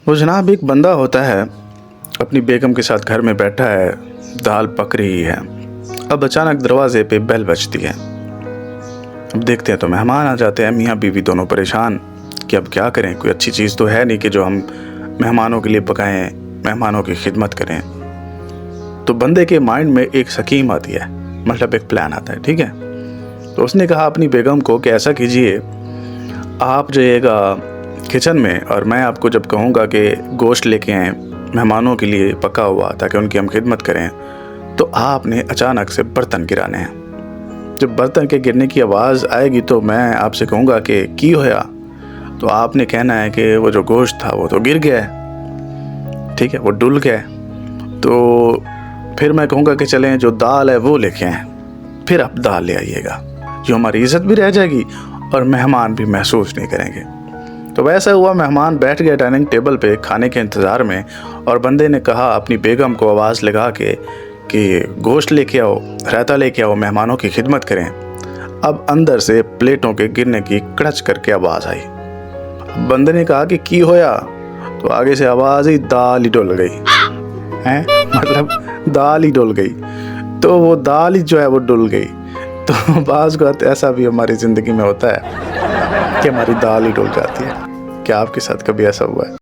وہ جناب ایک بندہ ہوتا ہے، اپنی بیگم کے ساتھ گھر میں بیٹھا ہے، دال پک رہی ہے، اب اچانک دروازے پہ بیل بجتی ہے۔ اب دیکھتے ہیں تو مہمان آ جاتے ہیں، میاں بیوی دونوں پریشان کہ اب کیا کریں، کوئی اچھی چیز تو ہے نہیں کہ جو ہم مہمانوں کے لیے پکائیں، مہمانوں کی خدمت کریں۔ تو بندے کے مائنڈ میں ایک سکیم آتی ہے، مطلب ایک پلان آتا ہے، ٹھیک ہے۔ تو اس نے کہا اپنی بیگم کو کہ ایسا کیجئے، آپ جائیے گا کچن میں اور میں آپ کو جب کہوں گا کہ گوشت لے کے آئیں مہمانوں کے لیے پکا ہوا تاکہ ان کی ہم خدمت کریں، تو آپ نے اچانک سے برتن گرانے ہیں۔ جب برتن کے گرنے کی آواز آئے گی تو میں آپ سے کہوں گا کہ کی ہویا، تو آپ نے کہنا ہے کہ وہ جو گوشت تھا وہ تو گر گیا ہے، ٹھیک ہے، وہ ڈل گیا ہے۔ تو پھر میں کہوں گا کہ چلیں جو دال ہے وہ لے کے آئیں، پھر آپ دال لے آئیے گا، جو ہماری عزت بھی رہ جائے گی اور مہمان بھی محسوس نہیں کریں گے۔ تو ویسا ہوا، مہمان بیٹھ گئے ڈائننگ ٹیبل پہ کھانے کے انتظار میں، اور بندے نے کہا اپنی بیگم کو آواز لگا کے کہ گوشت لے کے آؤ، رائتہ لے کے آؤ، مہمانوں کی خدمت کریں۔ اب اندر سے پلیٹوں کے گرنے کی کڑچ کر کے آواز آئی۔ بندے نے کہا کہ کی ہویا، تو آگے سے آواز ہی دال ہی ڈل گئی، مطلب دال ہی ڈل گئی۔ تو وہ دال ہی جو ہے وہ ڈل گئی۔ تو بعض اوقات ایسا بھی ہماری زندگی میں ہوتا ہے کہ ہماری دال ہی ڈل جاتی ہے۔ کیا آپ کے ساتھ کبھی ایسا ہوا ہے؟